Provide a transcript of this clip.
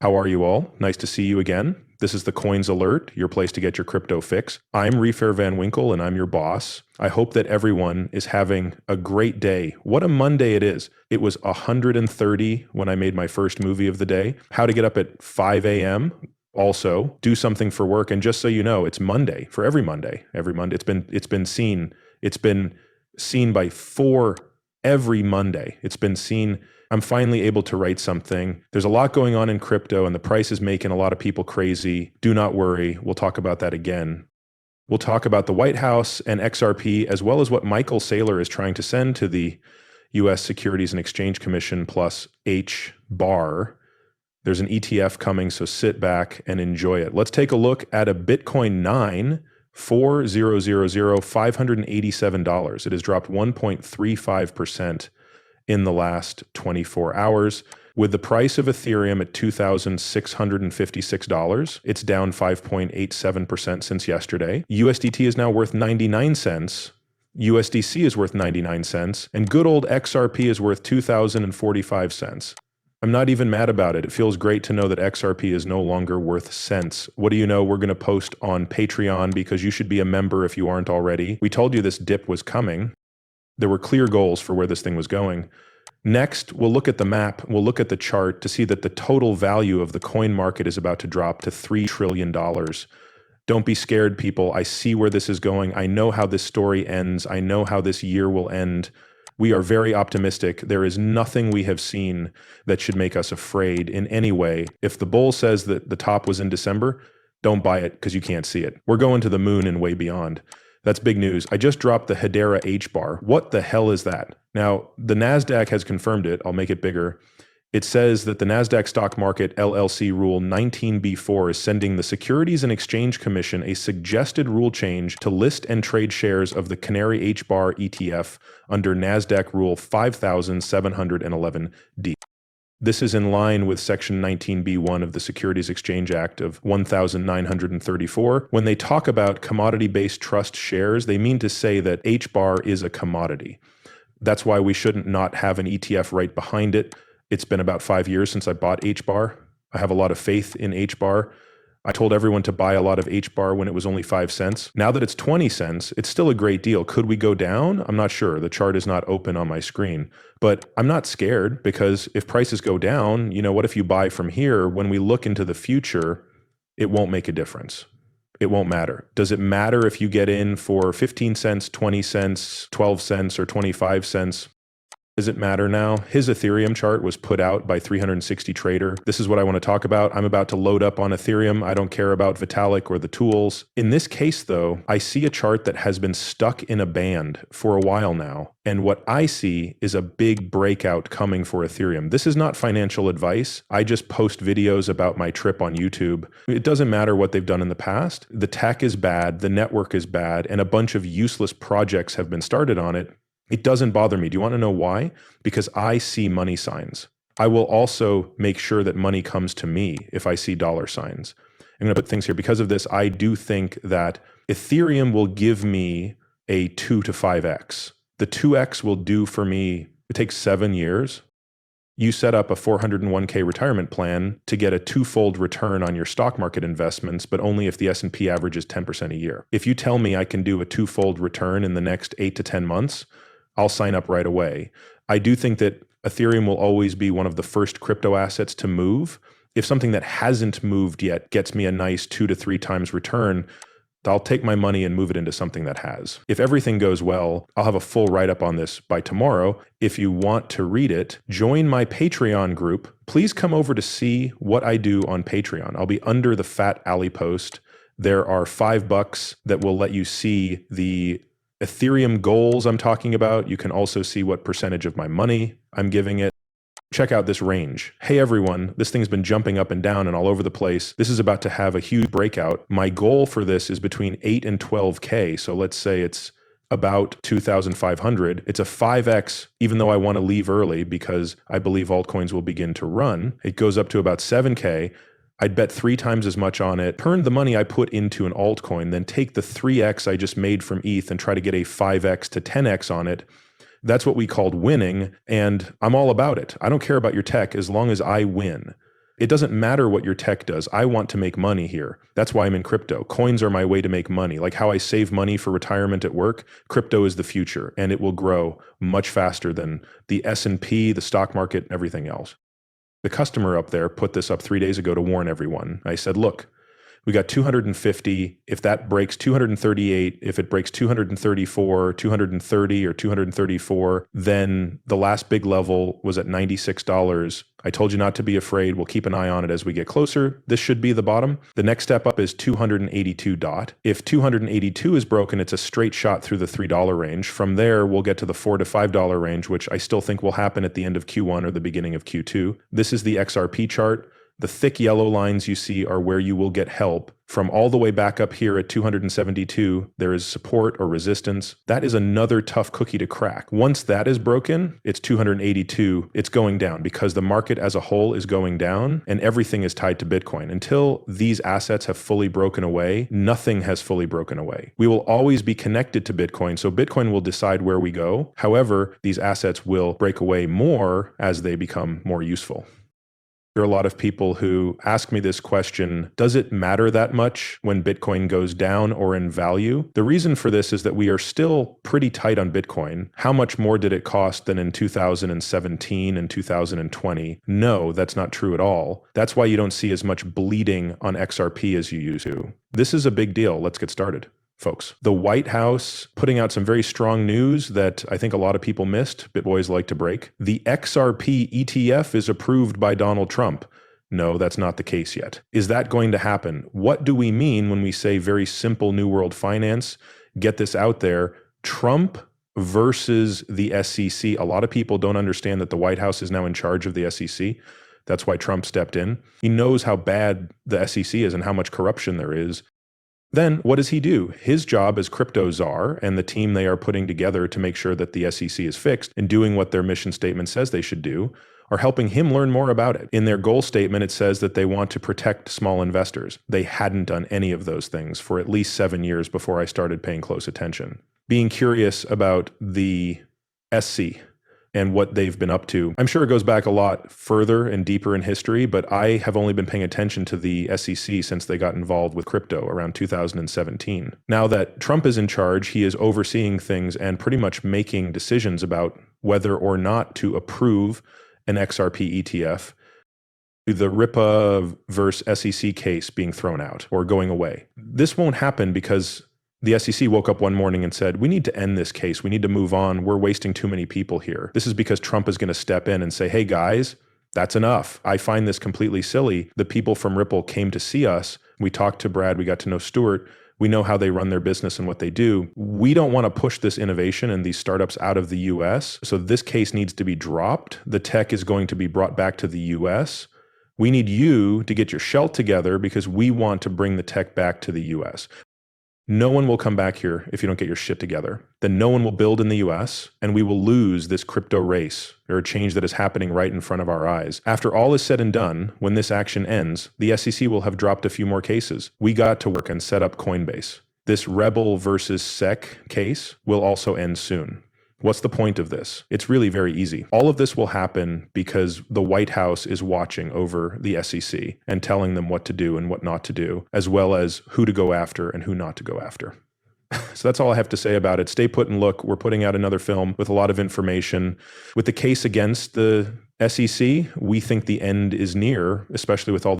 How are you all? Nice to see you again. This is the Coins Alert, your place to get your crypto fix. I'm Refair Van Winkle and I'm your boss. I hope that everyone is having a great day. What a Monday it is. It was 130 when I made my first movie of the day. How to get up at 5 a.m. Also, do something for work. And just so you know, it's Monday for every Monday. Every Monday. It's been seen. It's been seen by 4 every Monday. It's been seen. I'm finally able to write something. There's a lot going on in crypto and the price is making a lot of people crazy. Do not worry. We'll talk about that again. We'll talk about the White House and XRP, as well as what Michael Saylor is trying to send to the US Securities and Exchange Commission plus H bar. There's an ETF coming, so sit back and enjoy it. Let's take a look at a Bitcoin 9, $587. It has dropped 1.35% in the last 24 hours. With the price of Ethereum at $2,656, it's down 5.87% since yesterday. USDT is now worth 99 cents. USDC is worth 99 cents. And good old XRP is worth 2,045 cents. I'm not even mad about it. It feels great to know that XRP is no longer worth cents. What do you know? We're going to post on Patreon because you should be a member if you aren't already. We told you this dip was coming. There were clear goals for where this thing was going. Next, we'll look at the map. We'll look at the chart to see that the total value of the coin market is about to drop to $3 trillion. Don't be scared, people. I see where this is going. I know how this story ends. I know how this year will end. We are very optimistic. There is nothing we have seen that should make us afraid in any way. If the bull says that the top was in December, don't buy it because you can't see it. We're going to the moon and way beyond. That's big news. I just dropped the Hedera H bar. What the hell is that? Now, the NASDAQ has confirmed it. I'll make it bigger. It says that the NASDAQ Stock Market LLC Rule 19b4 is sending the Securities and Exchange Commission a suggested rule change to list and trade shares of the Canary H bar ETF under NASDAQ Rule 5711D. This is in line with Section 19b1 of the Securities Exchange Act of 1934. When they talk about commodity-based trust shares, they mean to say that H-bar is a commodity. That's why we shouldn't not have an ETF right behind it. It's been about 5 years since I bought H-bar. I have a lot of faith in H-bar. I told everyone to buy a lot of H-bar when it was only 5 cents. Now that it's 20 cents, it's still a great deal. Could we go down? I'm not sure. The chart is not open on my screen. But I'm not scared because if prices go down, what if you buy from here? When we look into the future, it won't make a difference. It won't matter. Does it matter if you get in for 15 cents, 20 cents, 12 cents, or 25 cents? Does it matter now? His Ethereum chart was put out by 360 Trader. This is what I want to talk about. I'm about to load up on Ethereum. I don't care about Vitalik or the tools. In this case, though, I see a chart that has been stuck in a band for a while now. And what I see is a big breakout coming for Ethereum. This is not financial advice. I just post videos about my trip on YouTube. It doesn't matter what they've done in the past. The tech is bad, the network is bad, and a bunch of useless projects have been started on it. It doesn't bother me. Do you want to know why? Because I see money signs. I will also make sure that money comes to me if I see dollar signs. I'm going to put things here. Because of this, I do think that Ethereum will give me a 2 to 5x. The 2x will do for me, it takes 7 years. You set up a 401k retirement plan to get a 2-fold return on your stock market investments, but only if the S&P average is 10% a year. If you tell me I can do a 2-fold return in the next 8 to 10 months, I'll sign up right away. I do think that Ethereum will always be one of the first crypto assets to move. If something that hasn't moved yet gets me a nice 2 to 3 times return, I'll take my money and move it into something that has. If everything goes well, I'll have a full write-up on this by tomorrow. If you want to read it, join my Patreon group. Please come over to see what I do on Patreon. I'll be under the Fat Alley post. There are $5 that will let you see the Ethereum goals I'm talking about. You can also see what percentage of my money I'm giving it. Check out this range. Hey everyone, this thing's been jumping up and down and all over the place. This is about to have a huge breakout. My goal for this is between 8 and 12K. So let's say it's about 2,500. It's a 5x, even though I want to leave early because I believe altcoins will begin to run. It goes up to about 7K. I'd bet 3 times as much on it, turn the money I put into an altcoin, then take the 3x I just made from ETH and try to get a 5x to 10x on it. That's what we called winning, and I'm all about it. I don't care about your tech as long as I win. It doesn't matter what your tech does. I want to make money here. That's why I'm in crypto. Coins are my way to make money. Like how I save money for retirement at work, crypto is the future, and it will grow much faster than the S&P, the stock market, everything else. The customer up there put this up 3 days ago to warn everyone. I said, look, we got 250. If that breaks 238, if it breaks 234, 230, or 234, then the last big level was at $96. I told you not to be afraid. We'll keep an eye on it as we get closer. This should be the bottom. The next step up is 282 dot. If 282 is broken, it's a straight shot through the $3 range. From there, we'll get to the $4 to $5 range, which I still think will happen at the end of Q1 or the beginning of Q2. This is the XRP chart. The thick yellow lines you see are where you will get help. From all the way back up here at 272, there is support or resistance. That is another tough cookie to crack. Once that is broken, it's 282. It's going down because the market as a whole is going down and everything is tied to Bitcoin. Until these assets have fully broken away, nothing has fully broken away. We will always be connected to Bitcoin, so Bitcoin will decide where we go. However, these assets will break away more as they become more useful. There are a lot of people who ask me this question, does it matter that much when Bitcoin goes down or in value? The reason for this is that we are still pretty tight on Bitcoin. How much more did it cost than in 2017 and 2020? No, that's not true at all. That's why you don't see as much bleeding on XRP as you used to. This is a big deal. Let's get started. Folks, the White House putting out some very strong news that I think a lot of people missed. BitBoys like to break. The XRP ETF is approved by Donald Trump. No, that's not the case yet. Is that going to happen? What do we mean when we say very simple New World finance? Get this out there. Trump versus the SEC. A lot of people don't understand that the White House is now in charge of the SEC. That's why Trump stepped in. He knows how bad the SEC is and how much corruption there is. Then what does he do? His job as crypto czar and the team they are putting together to make sure that the SEC is fixed and doing what their mission statement says they should do are helping him learn more about it. In their goal statement, it says that they want to protect small investors. They hadn't done any of those things for at least 7 years before I started paying close attention. Being curious about the SC and what they've been up to. I'm sure it goes back a lot further and deeper in history, but I have only been paying attention to the SEC since they got involved with crypto around 2017. Now that Trump is in charge, he is overseeing things and pretty much making decisions about whether or not to approve an XRP ETF. The RIPA versus SEC case being thrown out or going away. This won't happen because the SEC woke up one morning and said, we need to end this case. We need to move on. We're wasting too many people here. This is because Trump is going to step in and say, hey guys, that's enough. I find this completely silly. The people from Ripple came to see us. We talked to Brad. We got to know Stuart. We know how they run their business and what they do. We don't want to push this innovation and these startups out of the US. So this case needs to be dropped. The tech is going to be brought back to the US. We need you to get your shell together because we want to bring the tech back to the US. No one will come back here if you don't get your shit together. Then no one will build in the US, and we will lose this crypto race or a change that is happening right in front of our eyes. After all is said and done, when this action ends, the SEC will have dropped a few more cases. We got to work and set up Coinbase. This Rebel versus SEC case will also end soon. What's the point of this? It's really very easy. All of this will happen because the White House is watching over the SEC and telling them what to do and what not to do, as well as who to go after and who not to go after. So that's all I have to say about it. Stay put and look. We're putting out another film with a lot of information. With the case against the SEC, we think the end is near, especially with all